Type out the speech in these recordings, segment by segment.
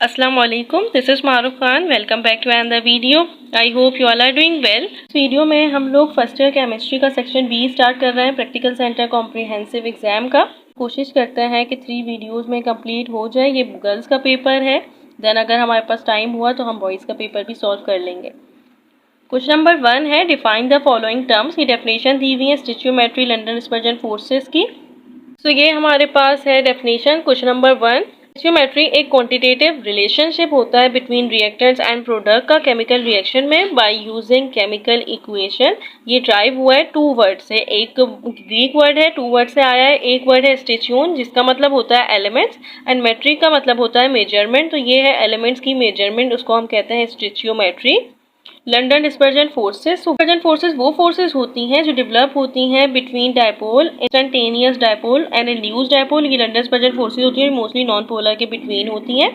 Assalamu alaikum, this is Maroof Khan. Welcome back to another video. I hope you all are doing well. इस video में हम लोग first year chemistry का section B start कर रहे हैं, प्रैक्टिकल सेंटर कॉम्प्रिहेंसिव एग्जाम का. कोशिश करते हैं कि 3 वीडियोस में कंप्लीट हो जाए. ये गर्ल्स का पेपर है, देन अगर हमारे पास टाइम हुआ तो हम बॉयज़ का पेपर भी सॉल्व कर लेंगे. क्वेश्चन नंबर 1 है डिफाइन द फॉलोइंग टर्म्स. की डेफिनेशन दी हुई है स्टिचियोमेट्री लंदन डिस्पर्जन फोर्सेस की. तो ये हमारे पास है डेफिनेशन. क्वेश्चन नंबर 1, स्टिचियोमेट्री एक क्वांटिटेटिव रिलेशनशिप होता है बिटवीन रिएक्टेंट्स एंड प्रोडक्ट का केमिकल रिएक्शन में बाय यूजिंग केमिकल इक्वेशन. ये ड्राइव हुआ है 2 वर्ड से. एक ग्रीक वर्ड है, 2 वर्ड से आया है. एक वर्ड है स्टिचियोन जिसका मतलब होता है एलिमेंट्स, एंड मेट्रिक का मतलब होता है मेजरमेंट. तो ये है एलिमेंट्स की मेजरमेंट, उसको हम कहते हैं stoichiometry. London dispersion forces. Dispersion forces वो फोर्सेस होती हैं जो डेवलप होती हैं between dipole, instantaneous dipole and induced dipole. ये लंदन डिस्पर्जन फोर्सेस होती हैं, मोस्टली नॉन पोलर के बिटवीन होती हैं.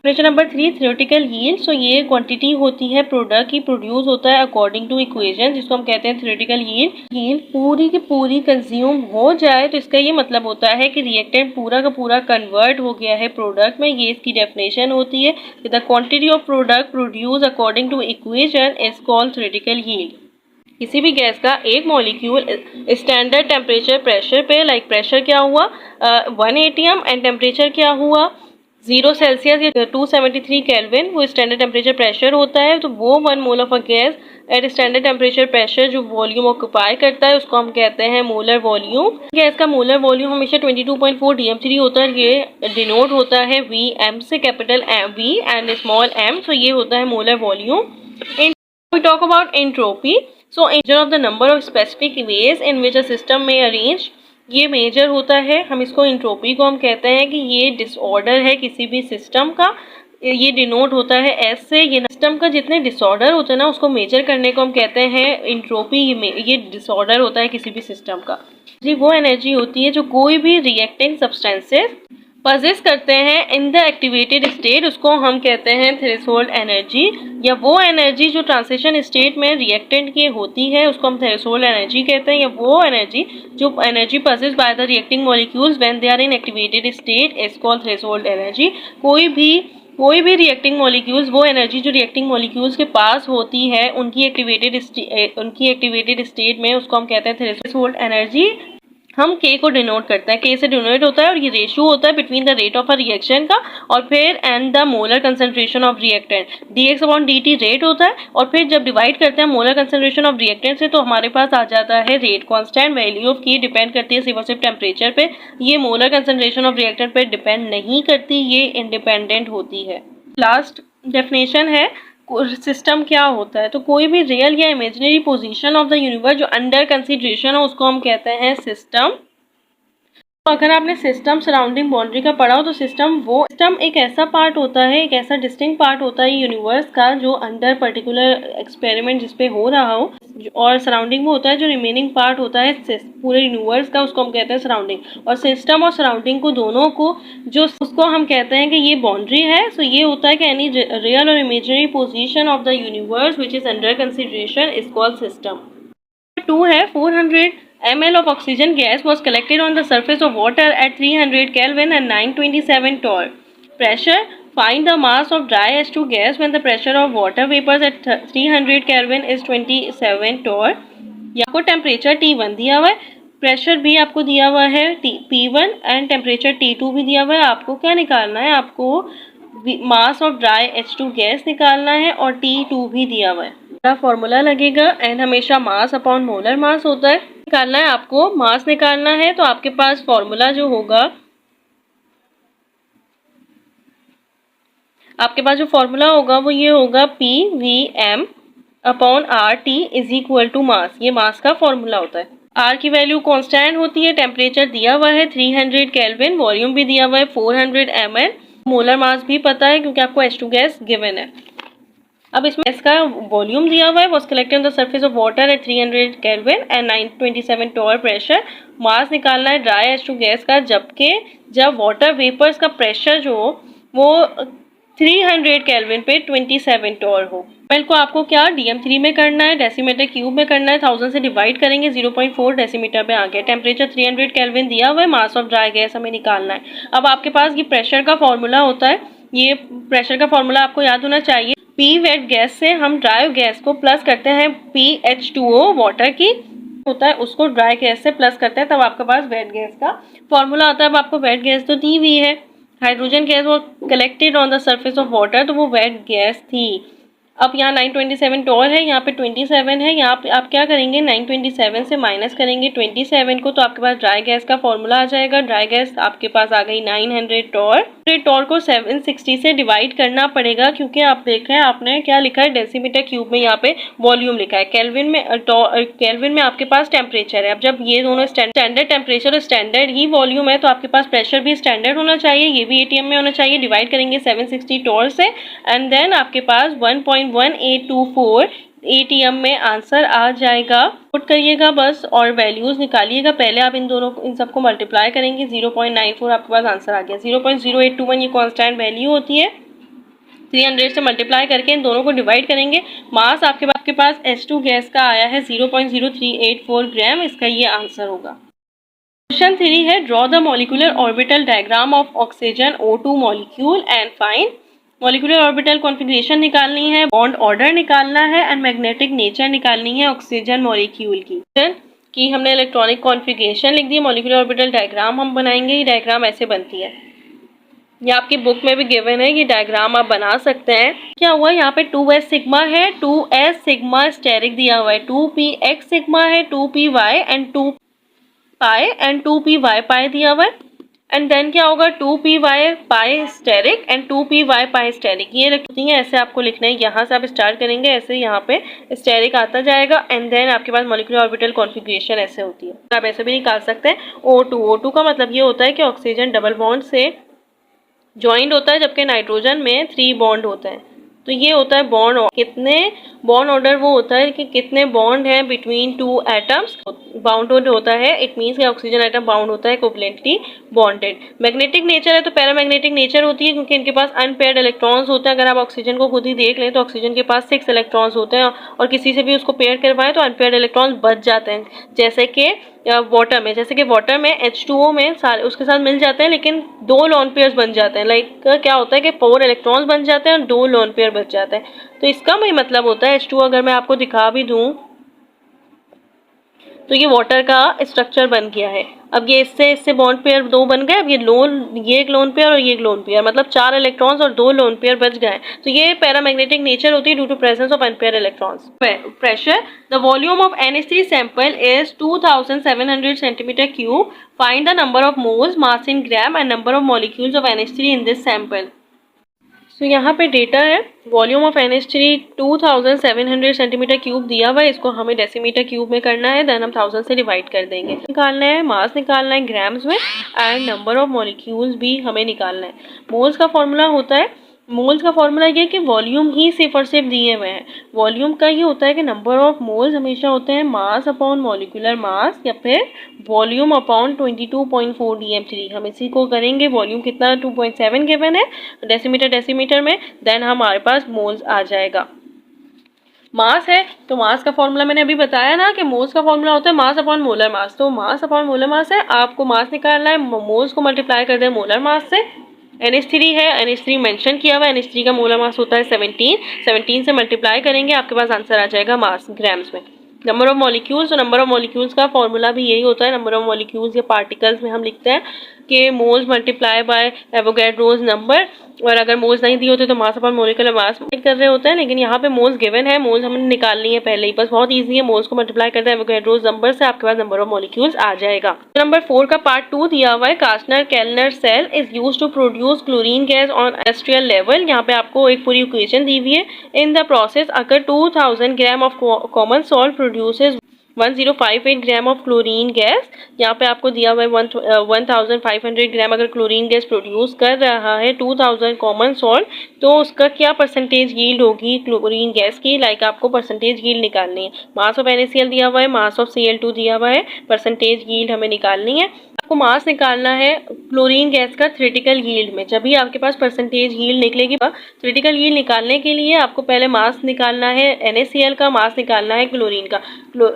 Question number 3 theoretical yield. So ये क्वांटिटी होती है प्रोडक्ट की, प्रोड्यूस होता है अकॉर्डिंग टू इक्वेशन, जिसको हम कहते हैं थ्योरेटिकल यील्ड. यील्ड पूरी की पूरी कंज्यूम हो जाए तो इसका ये मतलब होता है कि रिएक्टेंट पूरा का पूरा कन्वर्ट हो गया है प्रोडक्ट में. ये इसकी डेफिनेशन होती है. The quantity of product produce according to equation is called theoretical yield. किसी भी गैस का एक मॉलिक्यूल स्टैंडर्ड टेम्परेचर प्रेशर पे, लाइक प्रेशर क्या हुआ 1 atm एंड टेम्परेचर क्या हुआ 0 सेल्सियस या 273 केल्विन, वो स्टैंडर्ड टेम्परेचर प्रेशर होता है. तो वो 1 mole of a gas at standard temperature pressure जो वॉल्यूम ऑक्यूपाई करता है उसको हम कहते हैं मोलर वॉल्यूम. गैस का मोलर वॉल्यूम हमेशा 22.4 dm3 होता है. ये डिनोट होता है Vm से, capital V and small m. तो ये होता है molar volume. We talk about entropy. So measure of the number of specific ways in which a system may arrange. ये मेजर होता है. हम इसको इंट्रोपी को हम कहते हैं कि ये डिसऑर्डर है किसी भी सिस्टम का. ये डिनोट होता है एस से. ये सिस्टम का जितने डिसऑर्डर होते हैं ना उसको मेजर करने को हम कहते हैं इंट्रोपी. ये डिसऑर्डर होता है किसी भी सिस्टम का. जी वो एनर्जी होती है जो कोई भी रिएक्टिंग सब्सटेंसेस पजेस करते हैं इन द एक्टिवेटेड स्टेट, उसको हम कहते हैं थ्रेशोल्ड एनर्जी. या वो एनर्जी जो ट्रांजिशन स्टेट में रिएक्टेंट की होती है उसको हम थ्रेशोल्ड एनर्जी कहते हैं. या वो एनर्जी जो energy possess by the reacting molecules when they are in activated state is called threshold energy. कोई भी रिएक्टिंग मॉलिक्यूल्स, वो एनर्जी जो रिएक्टिंग मॉलिक्यूल्स के पास होती है उनकी एक्टिवेटेड स्टेट में, उसको हम कहते हैं थ्रेशोल्ड एनर्जी. हम K को डिनोट करते हैं. K से डिनोट होता है और ये रेशियो होता है between the rate of a reaction का और फिर and the molar concentration of reactant. dx/dt rate होता है और फिर जब डिवाइड करते हैं मोलर कंसंट्रेशन ऑफ रिएक्टेंट से तो हमारे पास आ जाता है rate constant. Value of K depend करती है सिर्फ और सिर्फ टेम्परेचर पे. ये मोलर कंसंट्रेशन ऑफ रिएक्टेंट पे डिपेंड नहीं करती, ये इंडिपेंडेंट होती है. लास्ट डेफिनेशन है सिस्टम क्या होता है. तो कोई भी रियल या imaginary position of the universe जो अंडर कंसीडरेशन हो उसको हम कहते हैं सिस्टम. तो अगर आपने सिस्टम सराउंडिंग बाउंड्री का पढ़ा हो तो सिस्टम एक ऐसा पार्ट होता है, एक ऐसा डिस्टिंक्ट पार्ट होता है यूनिवर्स का जो अंडर पर्टिकुलर एक्सपेरिमेंट जिस पे हो रहा हो, और सराउंडिंग में होता है जो रिमेनिंग पार्ट होता है पूरे यूनिवर्स का, उसको हम कहते हैं सराउंडिंग. और सिस्टम और सराउंडिंग को दोनों को जो उसको हम कहते हैं कि ये बाउंड्री है. सो ये होता है कि एनी रियल और imaginary position of the universe which is under consideration is called system. 2 है 400 ml of oxygen gas was collected on the surface of water at 300 Kelvin and 927 torr. Pressure. Find the mass of dry H2 gas when the pressure of water vapors at 300 Kelvin is 27 torr. आपको temperature T1 दिया हुआ है, pressure भी आपको दिया हुआ है P1 and temperature T2 भी दिया हुआ है. आपको क्या निकालना है, आपको mass of dry H2 gas निकालना है और T2 भी दिया हुआ है. फॉर्मूला लगेगा एंड हमेशा मास अपॉन मोलर मास होता है. निकालना है आपको, मास निकालना है तो आपके पास फॉर्मूला जो होगा, आपके पास जो फॉर्मूला होगा वो ये होगा PVm upon RT is equal to mass. ये मास का फॉर्मूला होता है. R की वैल्यू कांस्टेंट होती है, टेम्परेचर दिया हुआ है 300 केल्विन, वॉल्यूम भी दिया हुआ है 400 ml, मोलर मास भी पता है क्योंकि आपको H2 गैस गिवन है. अब इसमें इसका वॉल्यूम दिया हुआ है, was collected on the surface of water at 300 kelvin and 927 torr pressure. Mass निकालना है ड्राई H2 गैस का, जब वाटर वेपर्स का प्रेशर जो हो वो 300 केल्विन पे 27 टॉर हो. एमएल को आपको क्या DM3 में करना है, डेसीमीटर क्यूब में करना है. 1000 से डिवाइड करेंगे 0.4 डेसीमीटर पे आ गया. टेम्परेचर 300 केल्विन दिया हुआ है, मास ऑफ ड्राई गैस हमें निकालना है. अब आपके पास ये प्रेशर का फॉर्मूला होता है ये प्रेशर का फॉर्मूला आपको याद होना चाहिए। पी वेट गैस से हम ड्राई गैस को प्लस करते हैं PH2O वाटर की होता है, उसको ड्राई गैस से प्लस करते हैं, तब आपके पास वेट गैस का फॉर्मूला आता है। अब आपको वेट गैस तो दी हुई है, हाइड्रोजन गैस वो collected on the surface of water, तो वो वेट गैस थी। अब यहाँ 927 टॉर है, यहाँ पे 27 है, यहाँ पे आप क्या करेंगे 927 से माइनस करेंगे 27 को, तो आपके पास ड्राई गैस का फॉर्मूला आ जाएगा। ड्राई गैस आपके पास आ गई 900 टॉर। टॉर को 760 से डिवाइड करना पड़ेगा, क्योंकि आप देख रहे हैं आपने क्या लिखा है डेसीमीटर क्यूब में, यहाँ पे वॉल्यूम लिखा है। केल्विन में आपके पास टेम्परेचर है। अब जब ये दोनों स्टैंडर्ड टेम्परेचर और स्टैंडर्ड ही वॉल्यूम है, तो आपके पास प्रेशर भी स्टैंडर्ड होना चाहिए, ये भी ATM में होना चाहिए। डिवाइड करेंगे 760 टॉर से एंड देन आपके पास 1.1824 ATM में आंसर आ जाएगा। पुट करिएगा बस और वैल्यूज निकालिएगा। पहले आप इन सबको मल्टीप्लाई करेंगे, 0.94 आपके पास आंसर आ गया। 0.0821 ये कांस्टेंट वैल्यू होती है। 300 से मल्टीप्लाई करके इन दोनों को डिवाइड करेंगे। मास आपके पास H2 गैस का आया है 0.0384 ग्राम, इसका ये आंसर होगा। क्वेश्चन 3 है draw the molecular orbital diagram of oxygen O2 molecule and find. Molecular orbital configuration निकालनी है, बॉन्ड ऑर्डर निकालना है एंड मैग्नेटिक नेचर निकालनी है ऑक्सीजन मॉलिक्यूल की हमने इलेक्ट्रॉनिक कॉन्फ़िगरेशन लिख दी। मॉलिक्यूलर ऑर्बिटल डायग्राम हम बनाएंगे। ये डायग्राम ऐसे बनती है, ये आपकी बुक में भी गिवन है, ये डायग्राम आप बना सकते हैं। क्या हुआ यहाँ पे 2s सिग्मा है, 2s सिग्मा स्टेरिक दिया हुआ है, 2px सिग्मा है, 2py and 2 pi and 2py पाई दिया हुआ है। एंड देन क्या होगा 2py pi steric and 2py pi steric, ये रखती है। ऐसे आपको लिखना है, यहाँ से आप स्टार्ट करेंगे, ऐसे यहाँ पे स्टेरिक आता जाएगा एंड देन आपके पास मॉलिक्यूलर ऑर्बिटल कॉन्फ़िगरेशन ऐसे होती है। आप ऐसे भी निकाल सकते हैं। O2 का मतलब ये होता है कि ऑक्सीजन डबल बॉन्ड से ज्वाइंट होता है, जबकि नाइट्रोजन में 3 बॉन्ड होते हैं। तो ये होता है बॉन्ड, कितने बॉन्ड ऑर्डर वो होता है कि कितने बॉन्ड हैं बिटवीन 2 एटम्स बाउंडेड होता है। इट मीन्स कि ऑक्सीजन एटम बाउंड होता है कोवलेंटली बॉन्डेड। मैग्नेटिक नेचर है तो पैरामैग्नेटिक नेचर होती है, क्योंकि इनके पास अनपेयर्ड इलेक्ट्रॉन्स होते हैं। अगर आप ऑक्सीजन को खुद ही देख लें तो ऑक्सीजन के पास 6 इलेक्ट्रॉन्स होते हैं, और किसी से भी उसको पेयर करवाएं तो अनपेयर्ड इलेक्ट्रॉन्स बच जाते हैं। जैसे कि वाटर में H2O में सारे उसके साथ मिल जाते हैं, लेकिन 2 लोन पेयर्स बन जाते हैं। लाइक क्या होता है कि 4 इलेक्ट्रॉन्स बन जाते हैं और 2 लोन पेयर बच जाते हैं। तो इसका भी मतलब होता है H2O अगर मैं आपको दिखा भी दूं तो ये वाटर का स्ट्रक्चर बन गया है। अब ये इससे बॉन्ड पेयर 2 बन गए। अब ये एक लोन पेयर और ये एक लोन पेयर, मतलब 4 इलेक्ट्रॉन्स और 2 लोन पेयर बच गए। तो ये पैरामैग्नेटिक नेचर होती है due to presence of unpaired electrons. Pressure, the volume of NH3 sample is 2700 centimetre cube. Find the number of moles, mass in gram and number of molecules of NH3 in this sample. तो यहाँ पे data है, volume of NH3 2700 centimetre cube दिया हुआ है, इसको हमें decimetre cube में करना है, देन हम 1000 से डिवाइड कर देंगे। निकालना है, मास निकालना है ग्राम्स में एंड नंबर ऑफ मॉलिक्यूल्स भी हमें निकालना है। मोल्स का फॉर्मूला होता है, मोल्स का फॉर्मूला ये कि वॉल्यूम ही सिर्फ और सिर्फ दिए हुए हैं। वॉल्यूम का ये होता है कि नंबर ऑफ मोल्स हमेशा होते हैं मास अपॉन मॉलिक्यूलर मास या फिर वॉल्यूम अपॉन 22.4 dm3। हम इसी को करेंगे। वॉल्यूम कितना 2.7 गिवन है डेसीमीटर में, देन हमारे पास मोल्स आ जाएगा। मास है तो मास का फॉर्मूला मैंने अभी बताया ना कि मोल्स का फॉर्मूला होता है मास अपॉन मोलर मास। तो मास अपॉन मोलर मास है, आपको मास निकालना है, मोल्स को मल्टीप्लाई कर दें मोलर मास से। NH3 है, NH3 मेंशन किया हुआ है, NH3 का मोलर मास होता है 17 से मल्टीप्लाई करेंगे, आपके पास आंसर आ जाएगा मास ग्राम्स में। नंबर ऑफ मॉलिक्यूल्स, तो नंबर ऑफ मॉलिक्यूल्स का फॉर्मूला भी यही होता है। नंबर ऑफ मॉलिक्यूल्स या पार्टिकल्स में हम लिखते हैं कि moles multiply by Avogadro's number, और अगर मोल्स नहीं दिए होते तो मास अपॉन मॉलिक्यूलर मास कर रहे होते हैं, लेकिन यहाँ पे मोल्स गिवन है, मोल्स हमने निकालनी है पहले ही, बस बहुत इजी है। मोल्स को मल्टीप्लाई करते हैं एवोगैड्रोस नंबर से, आपके पास नंबर ऑफ मॉलिक्यूल्स आ जाएगा। नंबर 4 का पार्ट 2 दिया हुआ है, Castner Kellner cell is used to produce chlorine gas on industrial level. यहाँ पे आपको एक पूरी इक्वेशन दी हुई है। इन द प्रोसेस अगर 2000 gram of common salt produces 1058 gram of chlorine gas. यहाँ पे आपको दिया हुआ है 1500 ग्राम अगर क्लोरीन गैस प्रोड्यूस कर रहा है 2000 कॉमन सॉल्ट, तो उसका क्या परसेंटेज यील्ड होगी क्लोरीन गैस की। लाइक आपको परसेंटेज यील्ड निकालनी है। मास ऑफ NaCl दिया हुआ है, मास ऑफ Cl2 दिया हुआ है, परसेंटेज यील्ड हमें निकालनी है। आपको मास निकालना है क्लोरीन गैस का थ्योरेटिकल यील्ड में। जब भी आपके पास परसेंटेज यील्ड निकलेगी, थ्योरेटिकल यील्ड निकालने के लिए आपको पहले मास निकालना है, NaCl का मास निकालना है क्लोरीन का।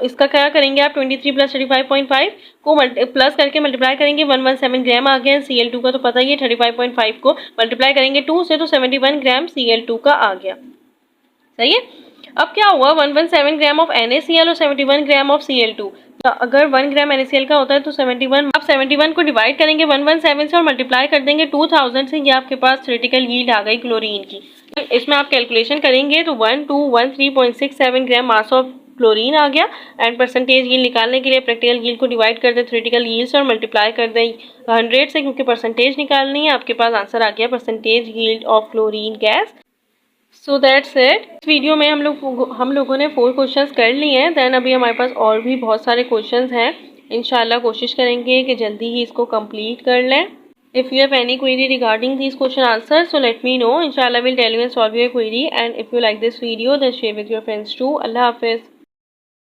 इसका क्या करेंगे आप, 23 + 35.5 को प्लस करके मल्टीप्लाई करेंगे, 117 ग्राम आ गया। Cl2 का तो पता ही है, 35.5 को मल्टीप्लाई करेंगे 2 से तो 71 ग्राम Cl2 का आ गया। सही है। अब क्या हुआ, 117 ग्राम ऑफ NaCl और 71 ग्राम ऑफ Cl2। अगर 1 ग्राम NaCl का होता है तो 71, आप 71 को डिवाइड करेंगे 117 से और मल्टीप्लाई कर देंगे 2000 से। ये आपके पास थ्योरेटिकल यील्ड आ गई क्लोरीन की। तो इसमें आप कैलकुलेशन करेंगे तो 1213.67 ग्राम मास ऑफ क्लोरीन आ गया। एंड परसेंटेज यील्ड निकालने के लिए प्रैक्टिकल यील्ड को डिवाइड कर दे थ्योरेटिकल यील्ड से और मल्टीप्लाई कर दे 100 से, क्योंकि परसेंटेज निकालनी है। आपके पास आंसर आ गया percentage yield of chlorine gas. So that's it. इस वीडियो में हम लोगों ने 4 क्वेश्चंस कर लिए हैं। देन अभी हमारे पास और भी बहुत सारे क्वेश्चंस हैं। इंशाल्लाह कोशिश करेंगे कि जल्दी ही इसको कंप्लीट कर लें। If you have any query regarding this question answer, so let me know. इंशाल्लाह will tell you and solve your query. And if you like this video then share with your friends too. अल्लाह हाफिज़।